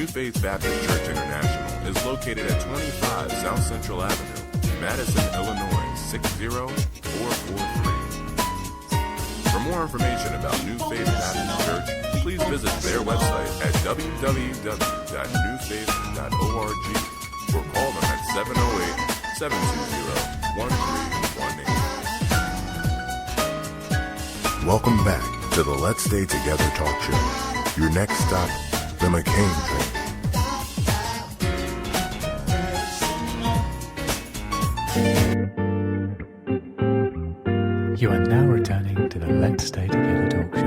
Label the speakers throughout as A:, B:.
A: New Faith Baptist Church International is located at 25 South Central Avenue, Madison, Illinois, 60443. For more information about New Faith Baptist Church, please visit their website at www.newfaith.org or call them at 708-720-1318. Welcome back to the Let's Stay Together Talk Show. Your next stop, the McCain Train.
B: You are now returning to the Let's Stay Together Talk Show.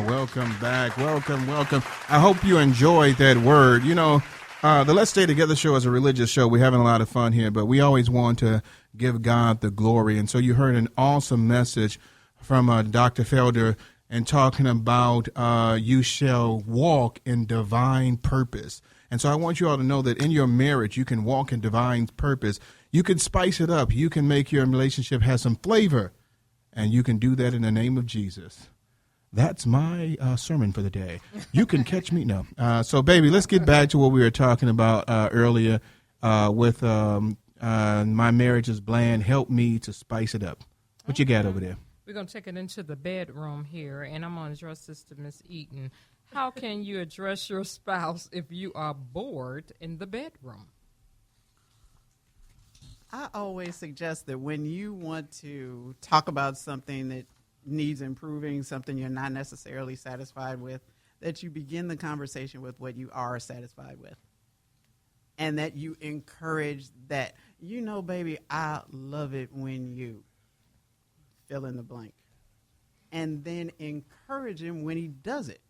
C: Welcome back. Welcome. I hope you enjoyed that word. You know, the Let's Stay Together show is a religious show. We're having a lot of fun here, but we always want to give God the glory. And so you heard an awesome message from Dr. Felder and talking about you shall walk in divine purpose. And so I want you all to know that in your marriage, you can walk in divine purpose. You can spice it up. You can make your relationship have some flavor. And you can do that in the name of Jesus. That's my sermon for the day. You can catch me. No. So, baby, let's get back to what we were talking about earlier with my marriage is bland. Help me to spice it up. What you got over there?
D: We're going to take it into the bedroom here, and I'm going to address this to Miss Eaton. How can you address your spouse if you are bored in the bedroom?
E: I always suggest that when you want to talk about something that needs improving, something you're not necessarily satisfied with, that you begin the conversation with what you are satisfied with. And that you encourage that. You know, baby, I love it when you fill in the blank. And then encourage him when he does it.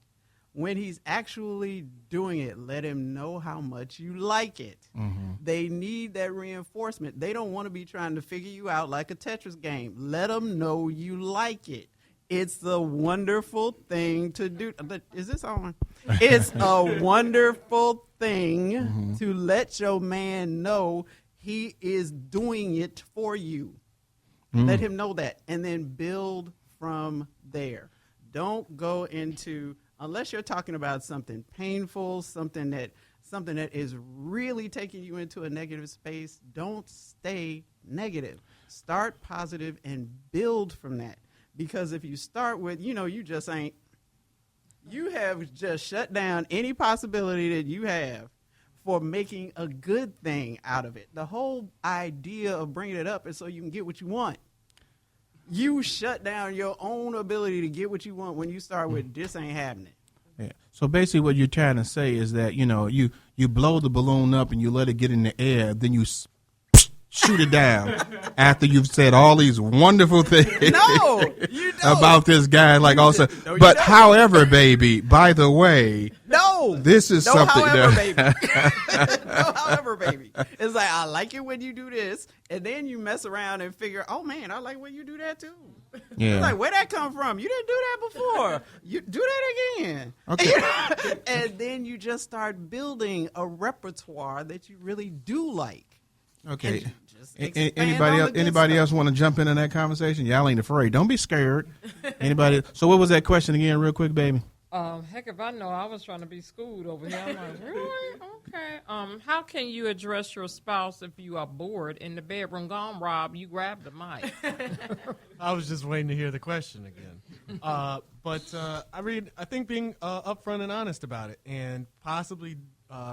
E: When he's actually doing it, let him know how much you like it. Mm-hmm. They need that reinforcement. They don't want to be trying to figure you out like a Tetris game. Let them know you like it. It's the wonderful thing to do. Is this on? It's a wonderful thing to let your man know he is doing it for you. Let him know that, and then build from there. Don't go into, unless you're talking about something painful, something that is really taking you into a negative space, don't stay negative. Start positive and build from that. Because if you start with, you have just shut down any possibility that you have for making a good thing out of it. The whole idea of bringing it up is so you can get what you want. You shut down your own ability to get what you want when you start with this ain't happening.
C: Yeah. So basically what you're trying to say is that, you blow the balloon up and you let it get in the air, then you shoot it down after you've said all these wonderful things about this guy. But however, baby, by the way, this is something.
E: However, baby. No, however, baby. It's like, I like it when you do this, and then you mess around and figure, oh man, I like when you do that too. Yeah. It's like, where'd that come from? You didn't do that before. You do that again.
C: Okay.
E: And then you just start building a repertoire that you really do like.
C: Okay. Anybody else want to jump into that conversation? Y'all ain't afraid. Don't be scared. Anybody? So what was that question again, real quick, baby?
D: Heck, if I know, I was trying to be schooled over here. I'm like, really? Okay. How can you address your spouse if you are bored in the bedroom? Go on, Rob. You grab the mic.
F: I was just waiting to hear the question again. But I think being upfront and honest about it, and possibly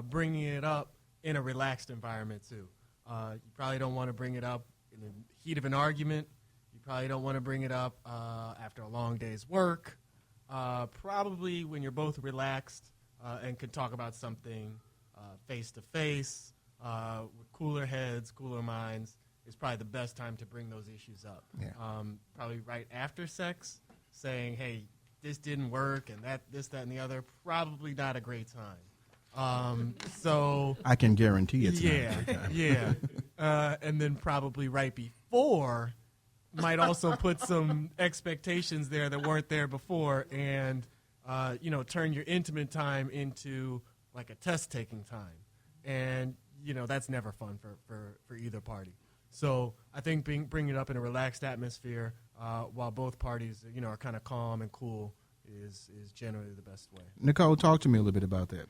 F: bringing it up in a relaxed environment too. You probably don't want to bring it up in the heat of an argument. You probably don't want to bring it up after a long day's work. Probably when you're both relaxed and can talk about something face-to-face with cooler heads, cooler minds is probably the best time to bring those issues up. Yeah. Probably right after sex, saying, hey, this didn't work and this, that, and the other, probably not a great time. So
C: I can guarantee it's
F: yeah. And then probably right before might also put some expectations there that weren't there before, and turn your intimate time into like a test taking time, and that's never fun for either party. So I think bringing it up in a relaxed atmosphere while both parties are kind of calm and cool is generally the best way.
C: Nicole, talk to me a little bit about that.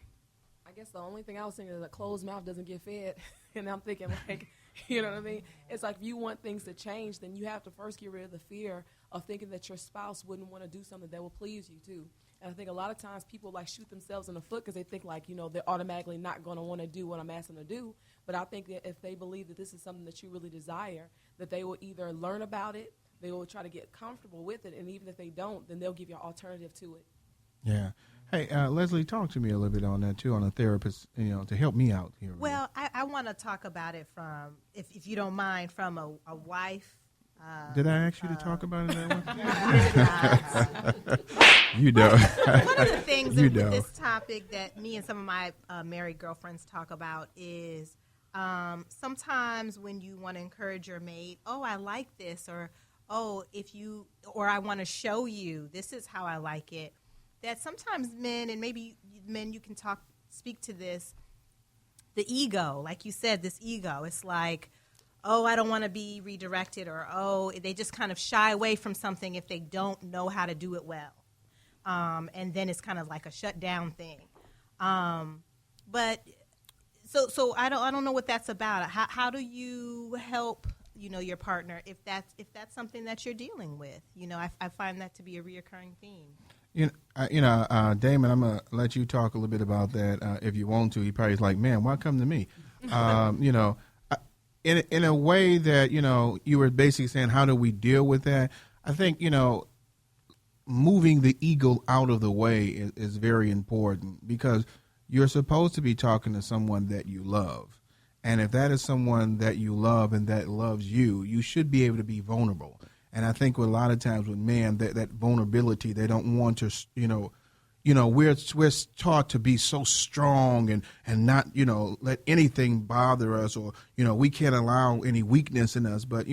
G: I guess the only thing I was thinking is a closed mouth doesn't get fed. And I'm thinking, like, you know what I mean? It's like if you want things to change, then you have to first get rid of the fear of thinking that your spouse wouldn't want to do something that will please you, too. And I think a lot of times people, like, shoot themselves in the foot because they think, like, you know, they're automatically not going to want to do what I'm asking them to do. But I think that if they believe that this is something that you really desire, that they will either learn about it, they will try to get comfortable with it, and even if they don't, then they'll give you an alternative to it.
C: Yeah. Hey, Leslie, talk to me a little bit on that, too, on a therapist, to help me out here.
H: Well, I want to talk about it from, if you don't mind, from a wife.
C: Did I ask you to talk about it that way? You know.
H: One of the things
C: with
H: this topic that me and some of my married girlfriends talk about is sometimes when you want to encourage your mate, oh, I like this, or I want to show you, this is how I like it. That sometimes men, and maybe men, you can speak to this, the ego, like you said, this ego. It's like, oh, I don't want to be redirected, or, oh, they just kind of shy away from something if they don't know how to do it well. And then it's kind of like a shutdown thing. But so I don't know what that's about. How do you help, your partner if that's something that you're dealing with? I find that to be a reoccurring theme.
C: Damon, I'm going to let you talk a little bit about that if you want to. He probably is like, man, why come to me? In a way that, you were basically saying, how do we deal with that? I think, moving the ego out of the way is very important, because you're supposed to be talking to someone that you love. And if that is someone that you love and that loves you, you should be able to be vulnerable. And I think a lot of times with men, that vulnerability, they don't want to, we're taught to be so strong and not, let anything bother us, or, we can't allow any weakness in us. But,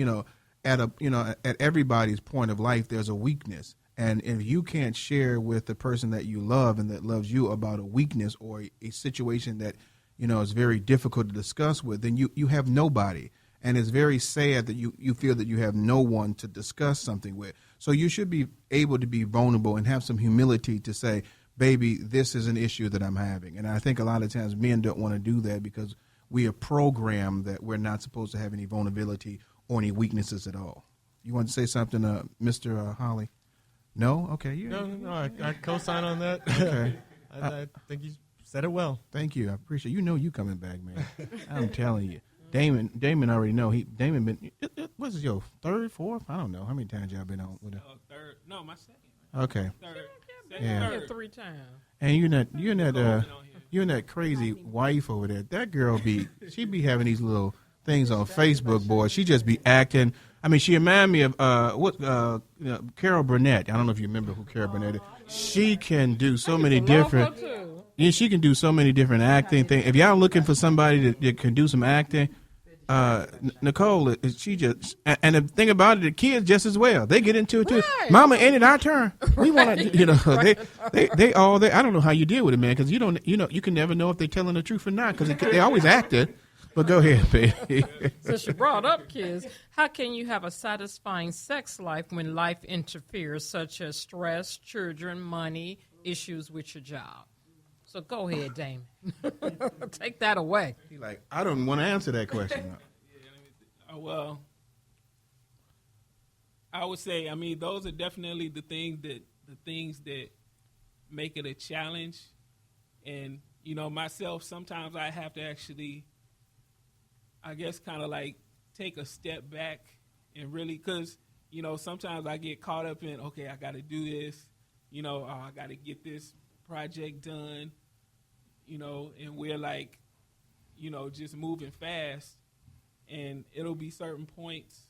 C: at everybody's point of life, there's a weakness. And if you can't share with the person that you love and that loves you about a weakness or a situation that, is very difficult to discuss with, then you have nobody. And it's very sad that you feel that you have no one to discuss something with. So you should be able to be vulnerable and have some humility to say, baby, this is an issue that I'm having. And I think a lot of times men don't want to do that because we are programmed that we're not supposed to have any vulnerability or any weaknesses at all. You want to say something, Mr. Holly? No? Okay.
F: No, I co-sign on that.
C: Okay.
F: I think you said it well.
C: Thank you. I appreciate it. You coming back, man. I'm telling you. Damon already know. Damon been, what's this, your third, fourth? I don't know. How many times y'all been on with it?
I: Third. No, my second.
C: Okay.
I: Third.
C: Yeah.
I: Third.
D: 3 times.
C: And you and that crazy wife over there. That girl she be having these little things on Facebook, boy. She just be acting. I mean, she remind me of Carol Burnett. I don't know if you remember who Carol Burnett is. She can do so many different. Yeah, she can do so many different acting things. If y'all looking for somebody that can do some acting, Nicole, she just, and the thing about it, the kids just as well. They get into it too. Right. Mama, ain't it our turn? We want to, they I don't know how you deal with it, man, because you can never know if they're telling the truth or not, because they always acting. But go ahead, baby.
D: Since you brought up kids, how can you have a satisfying sex life when life interferes, such as stress, children, money, issues with your job? So go ahead, Damon. Take that away.
C: He like, I don't want to answer that question.
I: Well, I would say, those are definitely the things that make it a challenge. And, myself, sometimes I have to actually, I guess, kind of like take a step back and really, because, sometimes I get caught up in, okay, I got to do this, I got to get this project done, and we're like, just moving fast, and it'll be certain points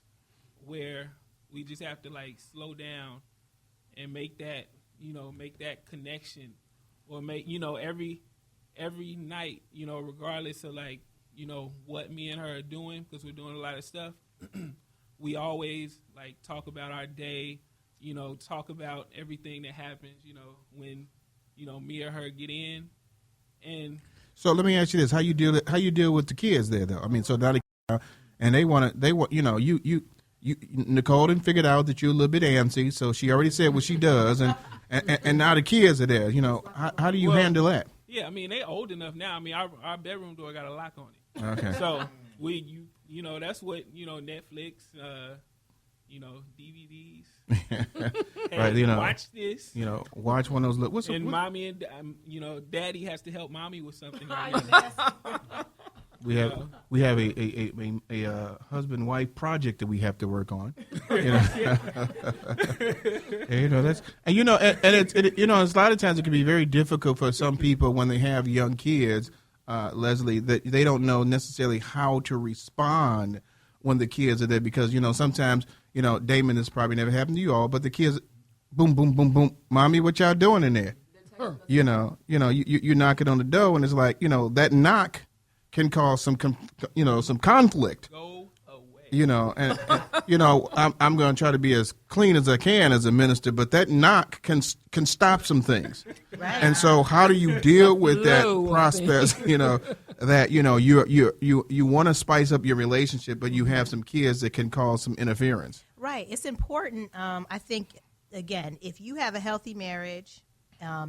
I: where we just have to like slow down and make that connection, or make, every night, regardless of like, what me and her are doing, because we're doing a lot of stuff, we always like talk about our day, talk about everything that happens, when, me or her get in. And
C: so let me ask you this: how you deal with the kids there, though? So now and you Nicole done figured out that you're a little bit antsy, so she already said what she does, and now the kids are there. You know, how do you handle that?
I: Yeah, I mean, they old enough now. I mean, our bedroom door got a lock on it.
C: Okay.
I: So you know, that's what, you know, Netflix, you know, DVDs.
C: Right, you know,
I: watch this.
C: You know, watch one of those.
I: Mommy and you know, Daddy has to help Mommy with something. Right now.
C: We have a husband-wife project that we have to work on. You know, and, you know that's and you know and it you know, it's a lot of times it can be very difficult for some people when they have young kids, Leslie, that they don't know necessarily how to respond when the kids are there, because you know sometimes, you know, Damon, this probably never happened to you all, but the kids, boom, boom, boom, boom, Mommy, what y'all doing in there? You know, you knocking on the door, and it's like, you know, that knock can cause some conflict.
I: Go away.
C: You know, and you know, I'm going to try to be as clean as I can as a minister, but that knock can stop some things. Right. And so, how do you deal with that process? You know, that you know you want to spice up your relationship, but you have some kids that can cause some interference.
H: Right. It's important. I think again, if you have a healthy marriage,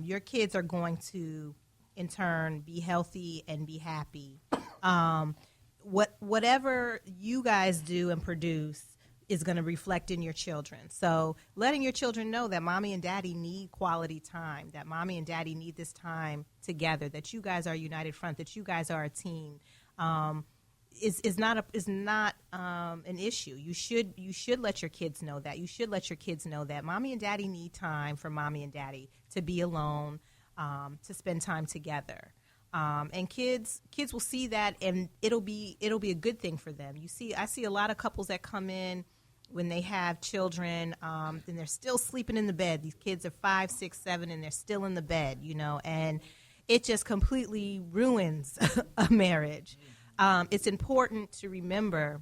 H: your kids are going to, in turn, be healthy and be happy. Whatever you guys do and produce is going to reflect in your children. So letting your children know that Mommy and Daddy need quality time, that Mommy and Daddy need this time together, that you guys are a united front, that you guys are a team, is not an issue. You should let your kids know that. You should let your kids know that Mommy and Daddy need time for Mommy and Daddy to be alone, to spend time together. And kids will see that, and it'll be a good thing for them. I see a lot of couples that come in when they have children, and they're still sleeping in the bed. These kids are 5, 6, 7, and they're still in the bed, you know, and it just completely ruins a marriage. It's important to remember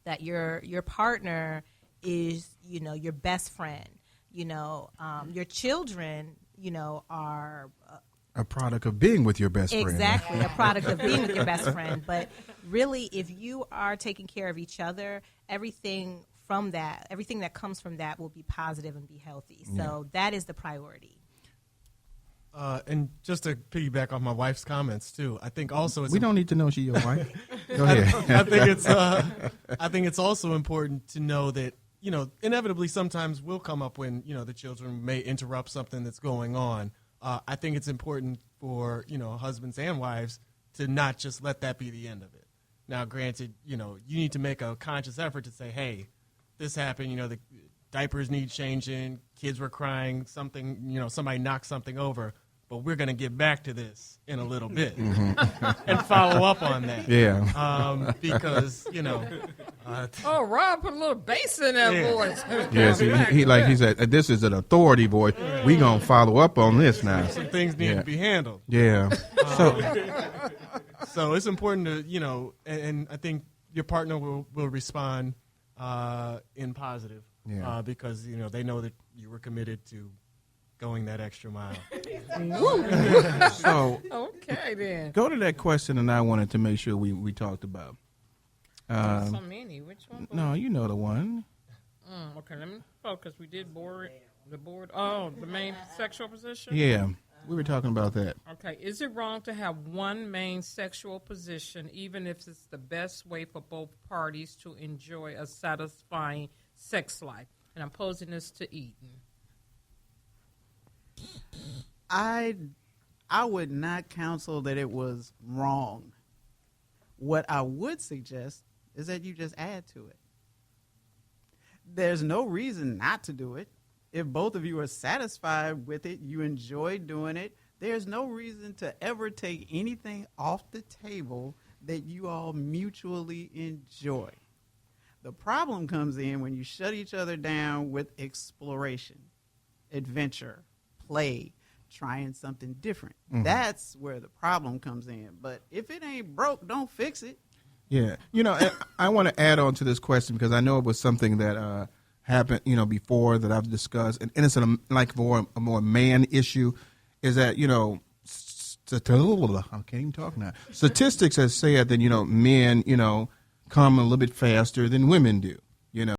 H: that your partner is, you know, your best friend. You know, your children, you know, are
C: a product of being with your best friend.
H: Exactly, a product of being with your best friend. But really, if you are taking care of each other, everything that comes from that will be positive and be healthy. So that is the priority.
F: And just to piggyback off my wife's comments too, I think also
C: we don't need to know she's your wife. Go ahead.
F: I think it's also important to know that, you know, inevitably sometimes will come up when, you know, the children may interrupt something that's going on. I think it's important for, you know, husbands and wives to not just let that be the end of it. Now, granted, you know, you need to make a conscious effort to say, hey, this happened, you know, the diapers need changing, kids were crying, something, you know, somebody knocked something over, but we're going to get back to this in a little bit and follow up on that.
C: Yeah.
F: Because, you know.
D: Rob put a little bass in that voice.
C: Yes, he said, this is an authority voice. We going to follow up on this now.
F: Some things need to be handled.
C: Yeah.
F: So it's important to, you know, and I think your partner will respond in positive because, you know, they know that you were committed to going that extra mile.
C: So,
D: okay, then.
C: Go to that question that I wanted to make sure we talked about.
D: So many. Which one?
C: No, you know the one.
D: Okay, let me focus. We did the board. Oh, the main sexual position?
C: Yeah, we were talking about that.
D: Okay, is it wrong to have one main sexual position, even if it's the best way for both parties to enjoy a satisfying sex life? And I'm posing this to Eden.
E: I would not counsel that it was wrong. What I would suggest is that you just add to it. There's no reason not to do it. If both of you are satisfied with it, you enjoy doing it, there's no reason to ever take anything off the table that you all mutually enjoy. The problem comes in when you shut each other down with exploration, adventure, play, trying something different. Mm-hmm. That's where the problem comes in. But if it ain't broke, don't fix it.
C: Yeah. You know, I want to add on to this question because I know it was something that happened, you know, before that I've discussed. And it's a more man issue is that, you know, I can't even talk now. Statistics have said that, you know, men, you know, come a little bit faster than women do. you know.